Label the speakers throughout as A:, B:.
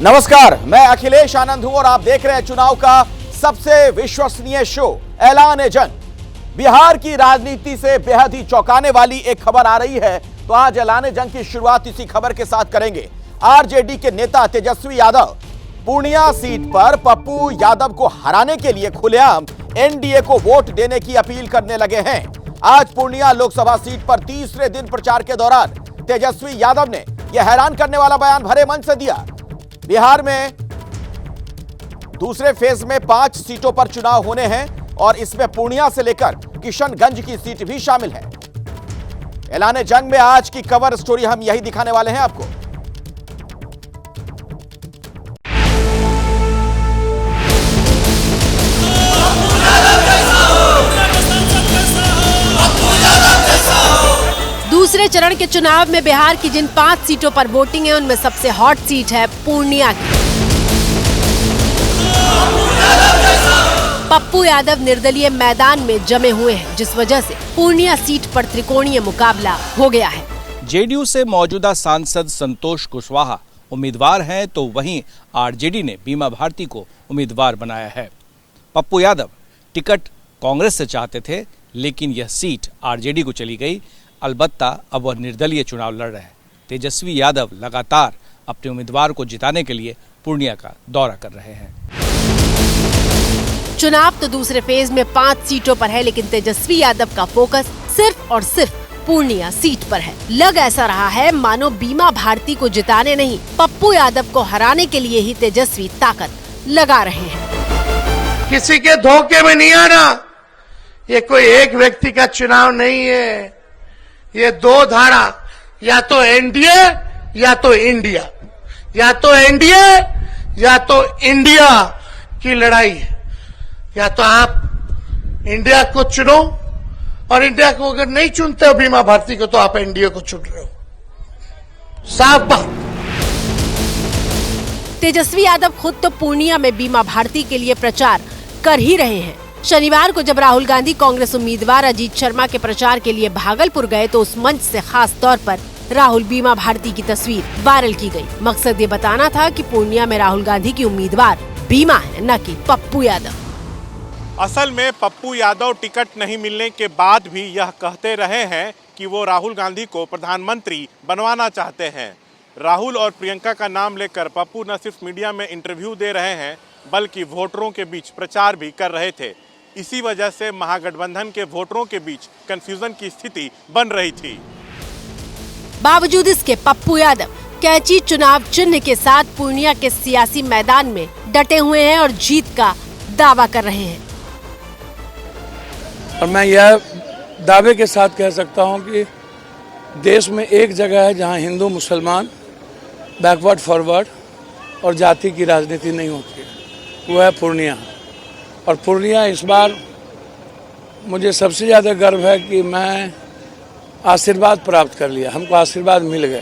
A: नमस्कार, मैं अखिलेश आनंद हूं और आप देख रहे हैं चुनाव का सबसे विश्वसनीय शो ऐलान जंग। बिहार की राजनीति से बेहद ही चौंकाने वाली एक खबर आ रही है, तो आज ऐलान जंग की शुरुआत इसी खबर के साथ करेंगे। आरजेडी के नेता तेजस्वी यादव पूर्णिया सीट पर पप्पू यादव को हराने के लिए खुलेआम एनडीए को वोट देने की अपील करने लगे हैं। आज पूर्णिया लोकसभा सीट पर तीसरे दिन प्रचार के दौरान तेजस्वी यादव ने यह हैरान करने वाला बयान भरे मंच से दिया। बिहार में दूसरे फेज में 5 सीटों पर चुनाव होने हैं और इसमें पूर्णिया से लेकर किशनगंज की सीट भी शामिल है। ऐलान जंग में आज की कवर स्टोरी हम यही दिखाने वाले हैं आपको।
B: दूसरे चरण के चुनाव में बिहार की जिन 5 सीटों पर वोटिंग है उनमें सबसे हॉट सीट है पूर्णिया की। पप्पू यादव निर्दलीय मैदान में जमे हुए हैं, जिस वजह से पूर्णिया सीट पर त्रिकोणीय मुकाबला हो गया है।
C: जेडीयू से मौजूदा सांसद संतोष कुशवाहा उम्मीदवार हैं, तो वहीं आरजेडी ने बीमा भारती को उम्मीदवार बनाया है। पप्पू यादव टिकट कांग्रेस से चाहते थे, लेकिन यह सीट आरजेडी को चली गई। अलबत्ता अब वह निर्दलीय चुनाव लड़ रहे हैं। तेजस्वी यादव लगातार अपने उम्मीदवार को जिताने के लिए पूर्णिया का दौरा कर रहे हैं।
B: चुनाव तो दूसरे फेज में 5 सीटों पर है, लेकिन तेजस्वी यादव का फोकस सिर्फ और सिर्फ पूर्णिया सीट पर है। लग ऐसा रहा है मानो बीमा भारती को जिताने नहीं, पप्पू यादव को हराने के लिए ही तेजस्वी ताकत लगा रहे हैं।
D: किसी के धोखे में नहीं आना। ये कोई एक व्यक्ति का चुनाव नहीं है, ये 2 धारा, या तो एनडीए या तो इंडिया, या तो एनडीए या तो इंडिया की लड़ाई है। या तो आप इंडिया को चुनो, और इंडिया को अगर नहीं चुनते हो बीमा भारती को, तो आप एनडीए को चुन रहे हो। साफ बात।
B: तेजस्वी यादव खुद तो पूर्णिया में बीमा भारती के लिए प्रचार कर ही रहे हैं। शनिवार को जब राहुल गांधी कांग्रेस उम्मीदवार अजीत शर्मा के प्रचार के लिए भागलपुर गए, तो उस मंच से खास तौर पर राहुल बीमा भारती की तस्वीर वायरल की गई। मकसद ये बताना था कि पूर्णिया में राहुल गांधी की उम्मीदवार बीमा है, न कि पप्पू यादव।
E: असल में पप्पू यादव टिकट नहीं मिलने के बाद भी यह कहते रहे हैं कि वो राहुल गांधी को प्रधानमंत्री बनवाना चाहते हैं। राहुल और प्रियंका का नाम लेकर पप्पू न सिर्फ मीडिया में इंटरव्यू दे रहे हैं, बल्कि वोटरों के बीच प्रचार भी कर रहे थे। इसी वजह से महागठबंधन के वोटरों के बीच कंफ्यूजन की स्थिति बन रही थी।
B: बावजूद इसके पप्पू यादव कैंची चुनाव चिन्ह के साथ पूर्णिया के सियासी मैदान में डटे हुए हैं और जीत का दावा कर रहे हैं।
F: और मैं यह दावे के साथ कह सकता हूं कि देश में एक जगह है जहां हिंदू मुसलमान बैकवर्ड फॉरवर्ड और जाति की राजनीति नहीं होती है, वो है पूर्णिया। और पूर्णिया इस बार मुझे सबसे ज़्यादा गर्व है कि मैं आशीर्वाद प्राप्त कर लिया, हमको आशीर्वाद मिल गया।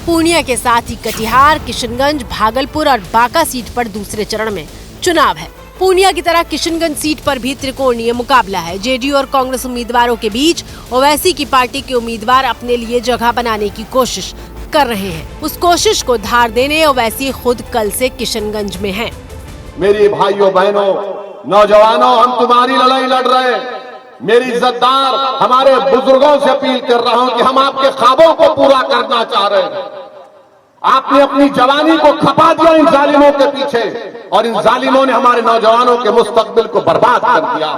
B: पूर्णिया के साथ ही कटिहार, किशनगंज, भागलपुर और बांका सीट पर दूसरे चरण में चुनाव है। पूर्णिया की तरह किशनगंज सीट पर भी त्रिकोणीय मुकाबला है। जेडीयू और कांग्रेस उम्मीदवारों के बीच ओवैसी की पार्टी के उम्मीदवार अपने लिए जगह बनाने की कोशिश कर रहे हैं। उस कोशिश को धार देने ओवैसी खुद कल से किशनगंज में हैं।
G: मेरी भाइयों बहनों, नौजवानों, हम तुम्हारी लड़ाई लड़ रहे हैं। मेरी इज्जतदार हमारे बुजुर्गों से अपील कर रहा हूं कि हम आपके ख्वाबों को पूरा करना चाह रहे हैं। आपने अपनी जवानी को खपा दिया इन जालिमों के पीछे, और इन जालिमों ने हमारे नौजवानों के मुस्तकबिल को बर्बाद कर दिया।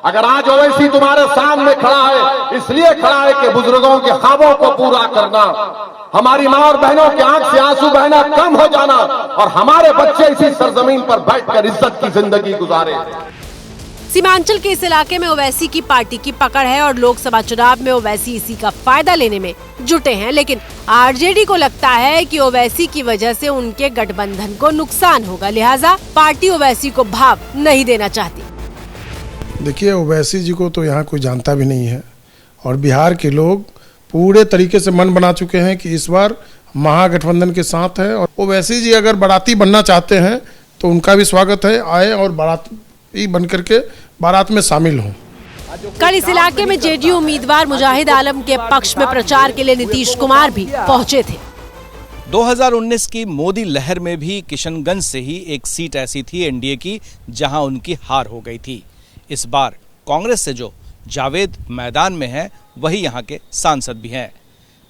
G: अगर आज ओवैसी तुम्हारे सामने खड़ा है, इसलिए खड़ा है कि बुजुर्गों के ख्वाबों को पूरा करना, हमारी मां और बहनों की आंख से आंसू बहना कम हो जाना, और हमारे बच्चे इसी सरजमीन पर बैठकर इज्जत की जिंदगी गुजारे।
B: सीमांचल के इस इलाके में ओवैसी की पार्टी की पकड़ है और लोकसभा चुनाव में ओवैसी इसी का फायदा लेने में जुटे हैं। लेकिन आरजेडी को लगता है कि ओवैसी की वजह से उनके गठबंधन को नुकसान होगा, लिहाजा पार्टी ओवैसी को भाव नहीं देना चाहती।
H: देखिए, ओवैसी जी को तो यहाँ कोई जानता भी नहीं है, और बिहार के लोग पूरे तरीके से मन बना चुके हैं कि इस बार महागठबंधन के साथ है। और ओवैसी जी अगर बाराती बनना चाहते हैं तो उनका भी स्वागत है, आए और बाराती बन करके बारात में शामिल हों।
B: कल इस इलाके में जेडीयू उम्मीदवार मुजाहिद आलम के पक्ष में प्रचार के लिए नीतीश कुमार भी पहुंचे थे।
C: 2019 की मोदी लहर में भी किशनगंज से ही एक सीट ऐसी थी एनडीए की जहां उनकी हार हो गई थी। इस बार कांग्रेस से जो जावेद मैदान में है वही यहां के सांसद भी हैं।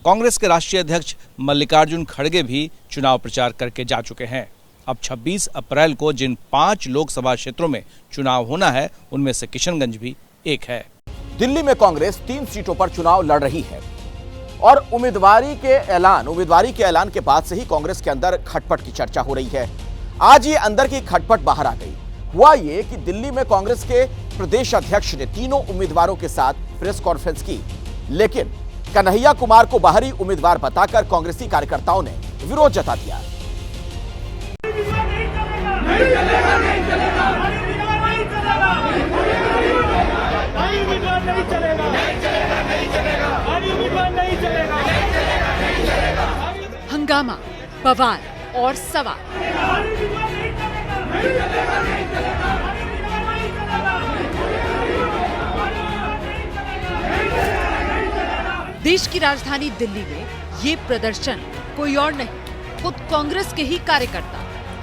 C: कांग्रेस के राष्ट्रीय अध्यक्ष मल्लिकार्जुन खड़गे भी चुनाव प्रचार करके जा चुके हैं। अब 26 अप्रैल को जिन 5 लोकसभा क्षेत्रों में चुनाव होना है उनमें से किशनगंज भी एक है।
A: दिल्ली में कांग्रेस 3 सीटों पर चुनाव लड़ रही है और उम्मीदवारी के ऐलान के बाद से ही कांग्रेस के अंदर खटपट की चर्चा हो रही है। आज ये अंदर की खटपट बाहर आ गई। हुआ ये कि दिल्ली में कांग्रेस के प्रदेश अध्यक्ष ने तीनों उम्मीदवारों के साथ प्रेस कॉन्फ्रेंस की, लेकिन कन्हैया कुमार को बाहरी उम्मीदवार बताकर कांग्रेसी कार्यकर्ताओं ने विरोध जता दिया।
I: हंगामा, बवाल और सवाल। देश की राजधानी दिल्ली में ये प्रदर्शन कोई और नहीं, खुद कांग्रेस के ही कार्यकर्ता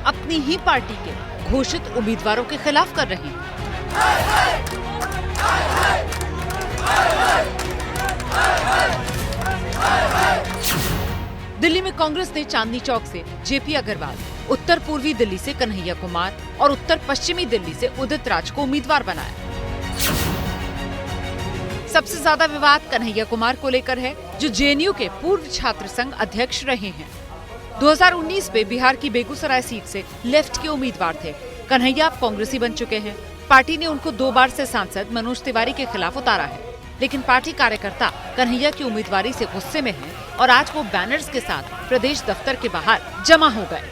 I: अपनी ही पार्टी के घोषित उम्मीदवारों के खिलाफ कर रहे हैं। दिल्ली में कांग्रेस ने चांदनी चौक से जेपी अग्रवाल, उत्तर पूर्वी दिल्ली से कन्हैया कुमार और उत्तर पश्चिमी दिल्ली से उदित राज को उम्मीदवार बनाया। सबसे ज्यादा विवाद कन्हैया कुमार को लेकर है, जो जेएनयू के पूर्व छात्र संघ अध्यक्ष रहे हैं। 2019 में बिहार की बेगूसराय सीट से लेफ्ट के उम्मीदवार थे। कन्हैया अब कांग्रेसी बन चुके हैं। पार्टी ने उनको 2 बार से सांसद मनोज तिवारी के खिलाफ उतारा है, लेकिन पार्टी कार्यकर्ता कन्हैया की उम्मीदवारी से गुस्से में हैं और आज वो बैनर्स के साथ प्रदेश दफ्तर के बाहर जमा हो गए।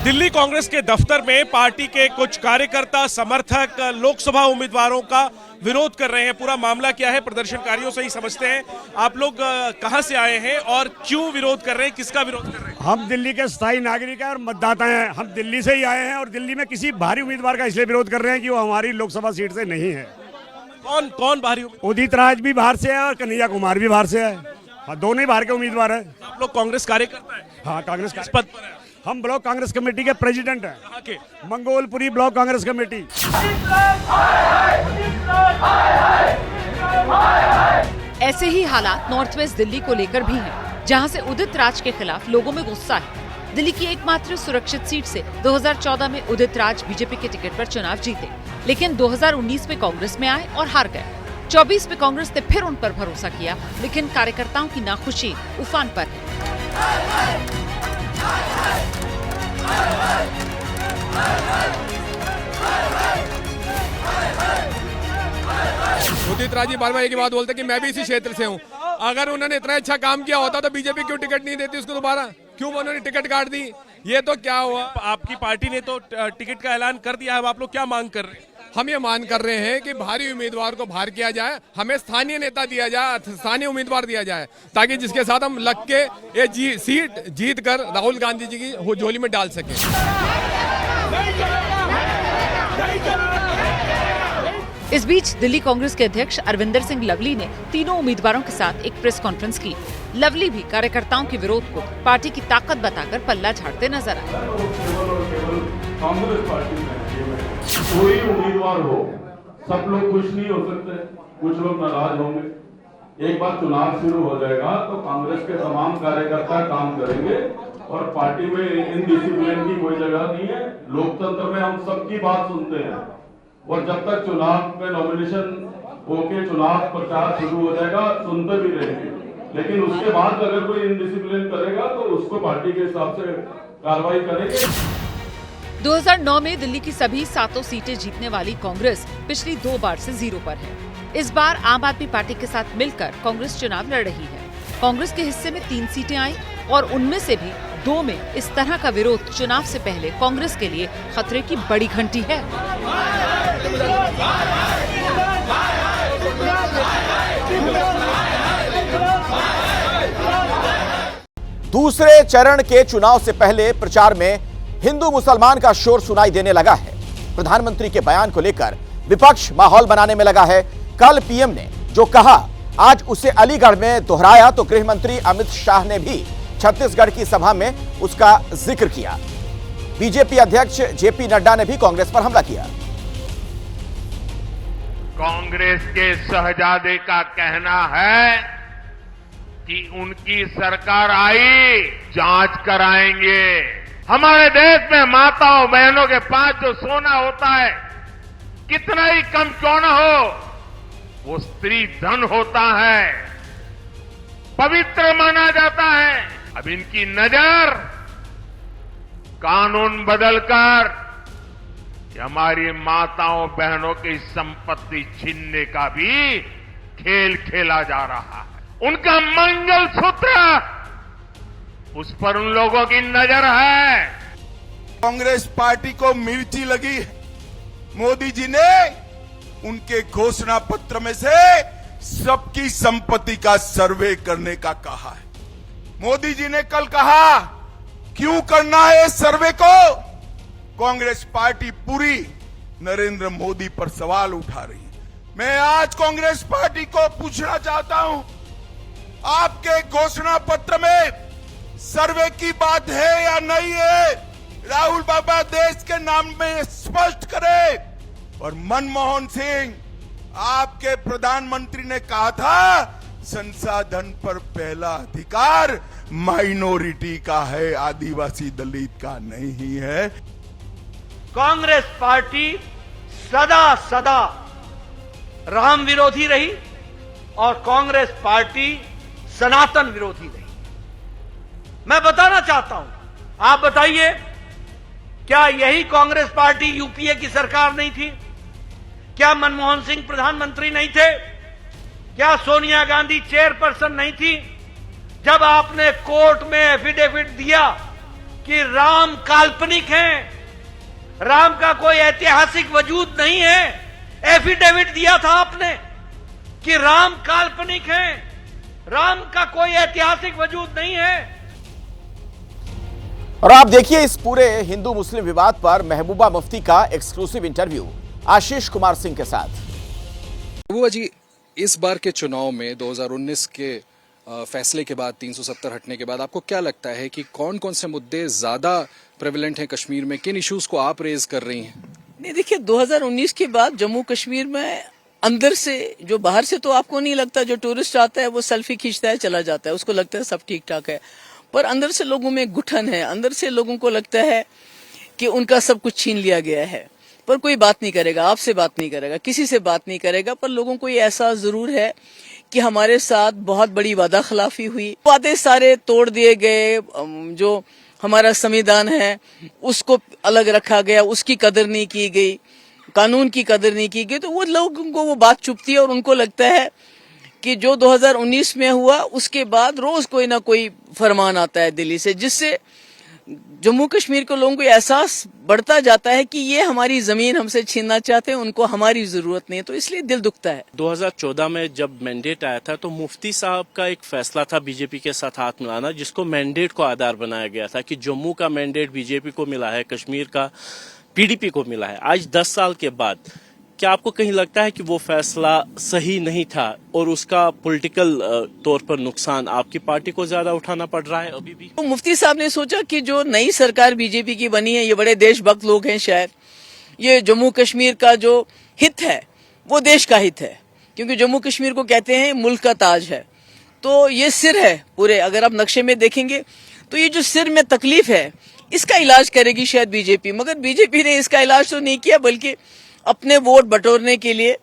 E: दिल्ली कांग्रेस के दफ्तर में पार्टी के कुछ कार्यकर्ता समर्थक लोकसभा उम्मीदवारों का विरोध कर रहे हैं। पूरा मामला क्या है प्रदर्शनकारियों से ही समझते हैं। आप लोग कहां से आए हैं और क्यों विरोध कर रहे हैं, किसका विरोध कर रहे हैं?
J: हम दिल्ली के स्थायी नागरिक हैं और मतदाता हैं। हम दिल्ली से ही आए हैं और दिल्ली में किसी बाहरी उम्मीदवार का इसलिए विरोध कर रहे हैं कि वो हमारी लोकसभा सीट से नहीं है।
E: कौन कौन बाहरी?
J: उदित राज भी बाहर से है और कन्हैया कुमार भी बाहर से है। हाँ, दोनों ही बाहर के उम्मीदवार हैं।
E: आप लोग कांग्रेस कार्यकर्ता हैं?
J: हाँ, कांग्रेस
E: किस पद पर हैं?
J: हम ब्लॉक कांग्रेस कमेटी के प्रेसिडेंट हैं।
E: कहाँ के?
J: Mangolpuri block Congress committee.
I: ऐसे ही हालात नॉर्थ वेस्ट दिल्ली को लेकर भी हैं, जहां से उदित राज के खिलाफ लोगों में गुस्सा है। दिल्ली की एकमात्र सुरक्षित सीट से 2014 में उदित राज बीजेपी के टिकट पर चुनाव जीते, लेकिन 2019 में कांग्रेस में आए और हार गए। 24 में कांग्रेस ने फिर उन पर भरोसा किया, लेकिन कार्यकर्ताओं की नाखुशी उफान पर है।
K: उदित राज जी बार-बार एक ही बात बोलते कि मैं भी इसी क्षेत्र से हूं। अगर उन्होंने इतना अच्छा काम किया होता तो बीजेपी क्यों टिकट नहीं देती उसको दोबारा? क्यों उन्होंने टिकट काट दी? ये तो क्या हुआ?
E: आपकी पार्टी ने तो टिकट का ऐलान कर दिया है। अब आप लोग क्या मांग कर रहे हैं?
K: हम ये मांग कर रहे हैं कि भारी उम्मीदवार को बाहर किया जाए, हमें स्थानीय नेता दिया जाए, स्थानीय उम्मीदवार दिया जाए, ताकि जिसके साथ हम लग के ये सीट जीत कर राहुल गांधी जी की झोली में डाल सके।
I: इस बीच दिल्ली कांग्रेस के अध्यक्ष अरविंदर सिंह लवली ने तीनों उम्मीदवारों के साथ एक प्रेस कॉन्फ्रेंस की। लवली भी कार्यकर्ताओं के विरोध को पार्टी की ताकत बताकर पल्ला झाड़ते नजर आए।
L: कांग्रेस पार्टी में कोई उम्मीदवार हो, सब लोग खुश नहीं हो सकते, कुछ लोग नाराज होंगे। एक बार चुनाव शुरू हो जाएगा तो कांग्रेस के तमाम कार्यकर्ता काम करेंगे और पार्टी में इनडिसिप्लिन की कोई जगह नहीं है। लोकतंत्र में हम सबकी बात सुनते हैं और जब तक चुनाव में नॉमिनेशन होके चुनाव प्रचार शुरू हो जाएगा सुनते भी रहेंगे, लेकिन उसके बाद अगर कोई इनडिसिप्लिन करेगा तो उसको पार्टी के हिसाब से कार्रवाई करेंगे।
I: 2009 में दिल्ली की सभी 7 सीटें जीतने वाली कांग्रेस पिछली 2 बार से 0 पर है। इस बार आम आदमी पार्टी के साथ मिलकर कांग्रेस चुनाव लड़ रही है। कांग्रेस के हिस्से में 3 सीटें आई और उनमें से भी 2 में इस तरह का विरोध चुनाव से पहले कांग्रेस के लिए खतरे की बड़ी घंटी है।
A: दूसरे चरण के चुनाव से पहले प्रचार में हिंदू मुसलमान का शोर सुनाई देने लगा है। प्रधानमंत्री के बयान को लेकर विपक्ष माहौल बनाने में लगा है। कल पीएम ने जो कहा आज उसे अलीगढ़ में दोहराया तो गृह मंत्री अमित शाह ने भी छत्तीसगढ़ की सभा में उसका जिक्र किया। बीजेपी अध्यक्ष जेपी नड्डा ने भी कांग्रेस पर हमला किया।
D: कांग्रेस के शहजादे का कहना है कि उनकी सरकार आई, जांच कराएंगे। हमारे देश में माताओं बहनों के पास जो सोना होता है, कितना ही कम क्यों न हो, वो स्त्री धन होता है, पवित्र माना जाता है। अब इनकी नजर कानून बदलकर हमारी माताओं बहनों की संपत्ति छीनने का भी खेल खेला जा रहा है। उनका मंगलसूत्र, उस पर उन लोगों की नजर है।
M: कांग्रेस पार्टी को मिर्ची लगी। मोदी जी ने उनके घोषणा पत्र में से सबकी संपत्ति का सर्वे करने का कहा है। मोदी जी ने कल कहा क्यों करना है इस सर्वे को। कांग्रेस पार्टी पूरी नरेंद्र मोदी पर सवाल उठा रही है। मैं आज कांग्रेस पार्टी को पूछना चाहता हूं, आपके घोषणा पत्र में सर्वे की बात है या नहीं है? राहुल बाबा देश के नाम में स्पष्ट करे। और मनमोहन सिंह, आपके प्रधानमंत्री ने कहा था संसाधन पर पहला अधिकार माइनॉरिटी का है, आदिवासी दलित का नहीं है।
N: कांग्रेस पार्टी सदा सदा राम विरोधी रही और कांग्रेस पार्टी सनातन विरोधी रही। मैं बताना चाहता हूं, आप बताइए, क्या यही कांग्रेस पार्टी यूपीए की सरकार नहीं थी? क्या मनमोहन सिंह प्रधानमंत्री नहीं थे? क्या सोनिया गांधी चेयरपर्सन नहीं थी? जब आपने कोर्ट में एफिडेविट दिया कि राम काल्पनिक हैं, राम का कोई ऐतिहासिक वजूद नहीं है, एफिडेविट दिया था आपने कि राम काल्पनिक हैं, राम का कोई ऐतिहासिक वजूद नहीं है।
A: और आप देखिए इस पूरे हिंदू मुस्लिम विवाद पर महबूबा मुफ्ती का एक्सक्लूसिव इंटरव्यू आशीष कुमार सिंह के साथ।
O: महबूबा जी, इस बार के चुनाव में 2019 के फैसले के बाद 370 हटने के बाद आपको क्या लगता है कि कौन कौन से मुद्दे ज्यादा प्रेवलेंट हैं कश्मीर में? किन इश्यूज को आप रेज कर रही हैं?
P: नहीं, देखिए 2019 के बाद जम्मू कश्मीर में अंदर से, जो बाहर से तो आपको नहीं लगता, जो टूरिस्ट आता है वो सेल्फी खींचता है चला जाता है, उसको लगता है सब ठीक ठाक है, पर अंदर से लोगों में घुटन है। अंदर से लोगों को लगता है कि उनका सब कुछ छीन लिया गया है, पर कोई बात नहीं करेगा, आपसे बात नहीं करेगा, किसी से बात नहीं करेगा। पर लोगों को ये एहसास जरूर है कि हमारे साथ बहुत बड़ी वादा खिलाफी हुई, वादे सारे तोड़ दिए गए, जो हमारा संविधान है उसको अलग रखा गया, उसकी कदर नहीं की गई, कानून की कदर नहीं की गई। तो वो लोगों को वो बात चुभती है और उनको लगता है कि जो 2019 में हुआ उसके बाद रोज कोई ना कोई फरमान आता है दिल्ली से, जिससे जम्मू कश्मीर के लोगों को एहसास बढ़ता जाता है कि ये हमारी जमीन हमसे छीनना चाहते हैं, उनको हमारी जरूरत नहीं है, तो इसलिए दिल दुखता है।
Q: 2014 में जब मैंडेट आया था तो मुफ्ती साहब का एक फैसला था बीजेपी के साथ हाथ मिलाना, जिसको मैंडेट को आधार बनाया गया था कि जम्मू का मैंडेट बीजेपी को मिला है, कश्मीर का पीडीपी को मिला है। आज 10 साल के बाद क्या आपको कहीं लगता है कि वो फैसला सही नहीं था और उसका पॉलिटिकल तौर पर नुकसान आपकी पार्टी को ज्यादा उठाना पड़ रहा है अभी भी?
P: तो मुफ्ती साहब ने सोचा कि जो नई सरकार बीजेपी की बनी है, ये बड़े देशभक्त लोग हैं, शायद ये जम्मू कश्मीर का जो हित है वो देश का हित है, क्योंकि जम्मू कश्मीर को कहते हैं मुल्क का ताज है। तो ये सिर है पूरे, अगर आप नक्शे में देखेंगे तो ये जो सिर में तकलीफ है इसका इलाज करेगी शायद बीजेपी, मगर बीजेपी ने इसका इलाज तो नहीं किया, बल्कि अपने वोट बटोरने के लिए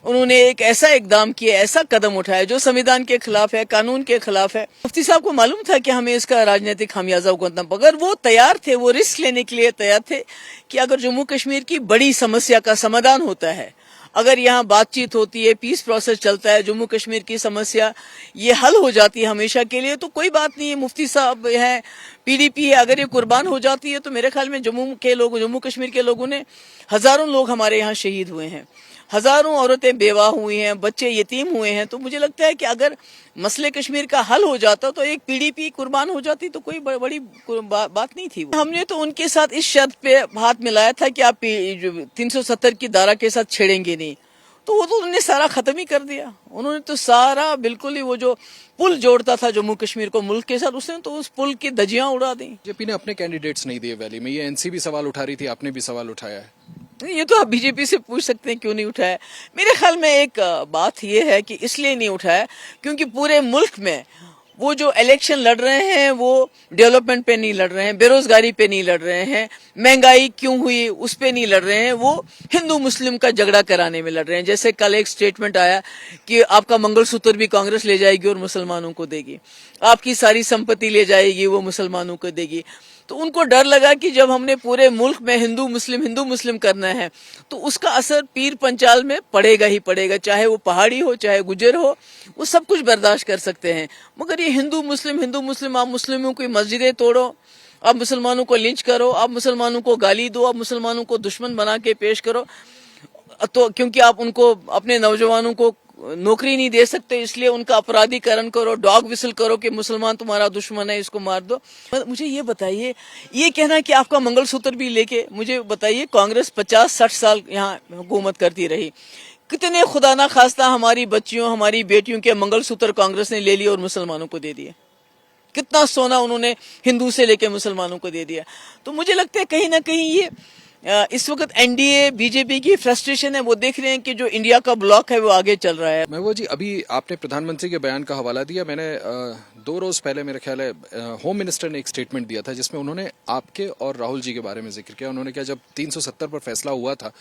P: उन्होंने एक ऐसा इकदाम किया, ऐसा कदम उठाया जो संविधान के खिलाफ है, कानून के खिलाफ है। मुफ्ती साहब को मालूम था कि हमें इसका राजनीतिक खामियाजा भुगतना, मगर वो तैयार थे, वो रिस्क लेने के लिए तैयार थे कि अगर जम्मू कश्मीर की बड़ी समस्या का समाधान होता है, अगर यहाँ बातचीत होती है, पीस प्रोसेस चलता है, जम्मू कश्मीर की समस्या ये हल हो जाती है हमेशा के लिए, तो कोई बात नहीं है। मुफ्ती साहब हैं, पीडीपी है, अगर ये कुर्बान हो जाती है तो मेरे ख्याल में जम्मू कश्मीर के लोगों ने, हजारों लोग हमारे यहाँ शहीद हुए हैं, हजारों औरतें बेवा हुई हैं, बच्चे यतीम हुए हैं, तो मुझे लगता है कि अगर मसले कश्मीर का हल हो जाता तो एक पीडीपी कुर्बान हो जाती तो कोई बड़ी बात नहीं थी। हमने तो उनके साथ इस शर्त पे हाथ मिलाया था कि आप 370 की धारा के साथ छेड़ेंगे नहीं, तो वो तो उन्होंने सारा खत्म ही कर दिया। उन्होंने तो सारा बिल्कुल ही वो जो पुल जोड़ता था जम्मू कश्मीर को मुल्क के साथ, उसने तो उस पुल की धज्जियां उड़ा दी।
O: बीजेपी ने अपने कैंडिडेट्स नहीं दिए वैली में, ये एनसीपी सवाल उठा रही थी, आपने भी सवाल उठाया है।
P: ये तो आप बीजेपी से पूछ सकते हैं क्यों नहीं उठाया। मेरे ख्याल में एक बात ये है कि इसलिए नहीं उठाया क्योंकि पूरे मुल्क में वो जो इलेक्शन लड़ रहे हैं वो डेवलपमेंट पे नहीं लड़ रहे हैं, बेरोजगारी पे नहीं लड़ रहे हैं, महंगाई क्यों हुई उस पे नहीं लड़ रहे हैं, वो हिंदू मुस्लिम का झगड़ा कराने में लड़ रहे हैं। जैसे कल एक स्टेटमेंट आया कि आपका मंगलसूत्र भी कांग्रेस ले जाएगी और मुसलमानों को देगी, आपकी सारी संपत्ति ले जाएगी वो मुसलमानों को देगी। तो उनको डर लगा कि जब हमने पूरे मुल्क में हिंदू मुस्लिम करना है तो उसका असर पीर पंचाल में पड़ेगा ही पड़ेगा, चाहे वो पहाड़ी हो चाहे गुजर हो, वो सब कुछ बर्दाश्त कर सकते हैं। मगर ये हिंदू मुस्लिम, आप मुस्लिमों की मस्जिदें तोड़ो, आप मुसलमानों को लिंच करो, आप मुसलमानों को गाली दो, आप मुसलमानों को दुश्मन बना के पेश करो, तो क्योंकि आप उनको अपने नौजवानों को नौकरी नहीं दे सकते इसलिए उनका अपराधीकरण करो, डॉग विसल करो कि मुसलमान तुम्हारा दुश्मन है, इसको मार दो। मुझे ये बताइए, ये कहना कि आपका मंगलसूत्र भी लेके, मुझे बताइए कांग्रेस 50-60 साल यहाँ हुकूमत करती रही, कितने खुदा ना खास्ता हमारी बच्चियों हमारी बेटियों के मंगलसूत्र कांग्रेस ने ले लिए और मुसलमानों को दे दिए, कितना सोना उन्होंने हिंदू से लेके मुसलमानों को दे दिया। तो मुझे लगता है कहीं ना कहीं ये इस वक्त एनडीए बीजेपी की फ्रस्ट्रेशन है, वो देख रहे हैं कि जो इंडिया का ब्लॉक है वो आगे चल रहा है।
O: महबूबा जी, अभी आपने प्रधानमंत्री के बयान का हवाला दिया, मैंने 2 रोज पहले मेरे ख्याल है होम मिनिस्टर ने एक स्टेटमेंट दिया था जिसमें उन्होंने आपके और राहुल जी के बारे में जिक्र किया। उन्होंने कहा जब 370 पर फैसला हुआ था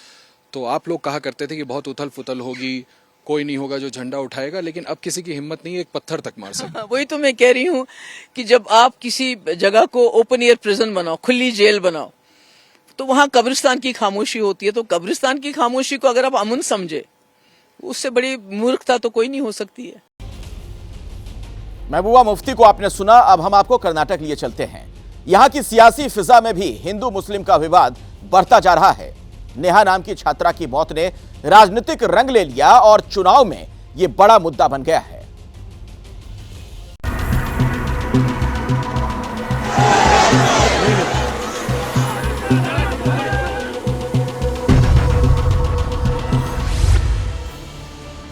O: तो आप लोग कहा करते थे कि बहुत उथल पुथल होगी, कोई नहीं होगा जो झंडा उठाएगा, लेकिन अब किसी की हिम्मत नहीं है एक पत्थर तक मार सकता।
P: वही तो मैं कह रही हूँ कि जब आप किसी जगह को ओपन एयर प्रिजन बनाओ, खुली जेल बनाओ, तो वहां कब्रिस्तान की खामोशी होती है। तो कब्रिस्तान की खामोशी को अगर आप अमन समझे, उससे बड़ी मूर्खता तो कोई नहीं हो सकती है।
A: महबूबा मुफ्ती को आपने सुना, अब हम आपको कर्नाटक लिए चलते हैं। यहां की सियासी फिजा में भी हिंदू मुस्लिम का विवाद बढ़ता जा रहा है। नेहा नाम की छात्रा की मौत ने राजनीतिक रंग ले लिया और चुनाव में यह बड़ा मुद्दा बन गया है।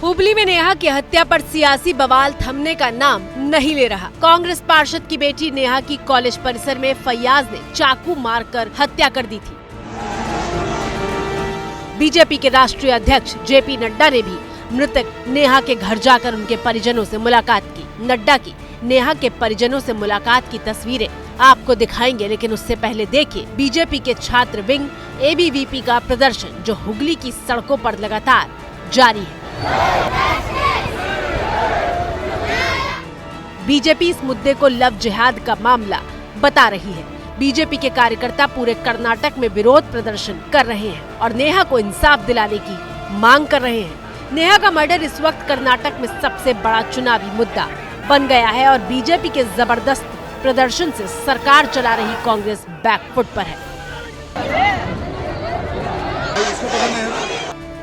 B: हुबली में नेहा की हत्या पर सियासी बवाल थमने का नाम नहीं ले रहा। कांग्रेस पार्षद की बेटी नेहा की कॉलेज परिसर में फैयाज ने चाकू मारकर हत्या कर दी थी। बीजेपी के राष्ट्रीय अध्यक्ष जेपी नड्डा ने भी मृतक नेहा के घर जाकर उनके परिजनों से मुलाकात की। नड्डा की नेहा के परिजनों से मुलाकात की तस्वीरें आपको दिखाएंगे, लेकिन उससे पहले देखिए बीजेपी के छात्र विंग एबीवीपी का प्रदर्शन जो हुगली की सड़कों पर लगातार जारी है। बीजेपी इस मुद्दे को लव जिहाद का मामला बता रही है। बीजेपी के कार्यकर्ता पूरे कर्नाटक में विरोध प्रदर्शन कर रहे हैं और नेहा को इंसाफ दिलाने की मांग कर रहे हैं। नेहा का मर्डर इस वक्त कर्नाटक में सबसे बड़ा चुनावी मुद्दा बन गया है और बीजेपी के जबरदस्त प्रदर्शन से सरकार चला रही कांग्रेस बैकफुट पर है।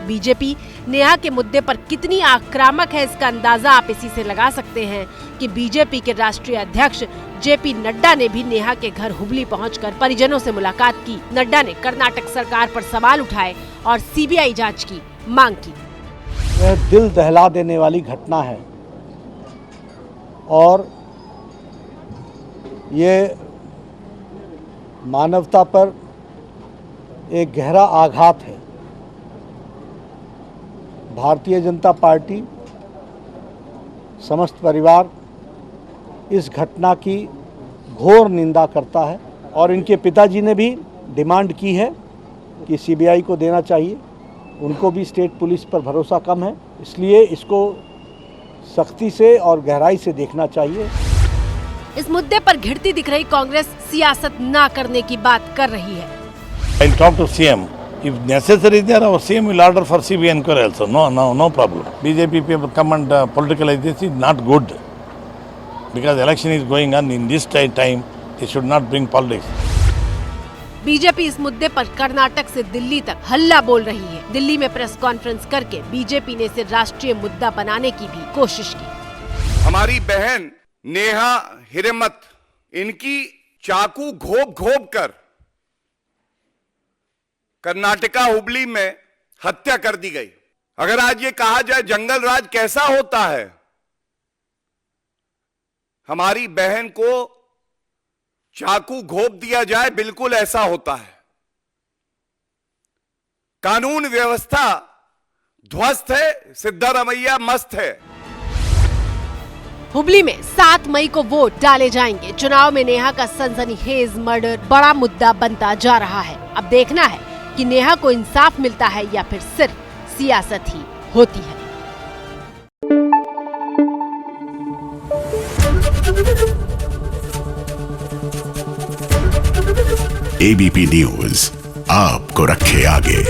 B: बीजेपी नेहा के मुद्दे पर कितनी आक्रामक है इसका अंदाजा आप इसी से लगा सकते हैं कि बीजेपी के राष्ट्रीय अध्यक्ष जेपी नड्डा ने भी नेहा के घर हुबली पहुंचकर परिजनों से मुलाकात की। नड्डा ने कर्नाटक सरकार पर सवाल उठाए और सीबीआई जांच की मांग की।
R: यह दिल दहला देने वाली घटना है और ये मानवता पर एक गहरा आघात है। भारतीय जनता पार्टी समस्त परिवार इस घटना की घोर निंदा करता है और इनके पिताजी ने भी डिमांड की है कि सीबीआई को देना चाहिए। उनको भी स्टेट पुलिस पर भरोसा कम है, इसलिए इसको सख्ती से और गहराई से देखना चाहिए।
B: इस मुद्दे पर घिरती दिख रही कांग्रेस सियासत ना करने की बात कर रही है।
S: I'll talk to CM. If necessary there, our CM will order for CBI inquiry also. No problem. BJP people come and politicalize this is not good. Because election is going on in this time, they should not bring politics.
B: BJP इस मुद्दे पर कर्नाटक से दिल्ली तक हल्ला बोल रही है। दिल्ली में प्रेस कॉन्फ्रेंस करके बीजेपी ने इसे राष्ट्रीय मुद्दा बनाने की भी कोशिश की।
M: हमारी बहन नेहा हिरेमत, इनकी चाकू घोप कर कर्नाटका हुबली में हत्या कर दी गई। अगर आज ये कहा जाए जंगल राज कैसा होता है, हमारी बहन को चाकू घोंप दिया जाए, बिल्कुल ऐसा होता है। कानून व्यवस्था ध्वस्त है, सिद्धारमैया मस्त है।
B: हुबली में 7 मई को वोट डाले जाएंगे। चुनाव में नेहा का सनसनीखेज मर्डर बड़ा मुद्दा बनता जा रहा है। अब देखना है कि नेहा को इंसाफ मिलता है या फिर सिर्फ सियासत ही होती है।
T: एबीपी न्यूज आपको रखे आगे।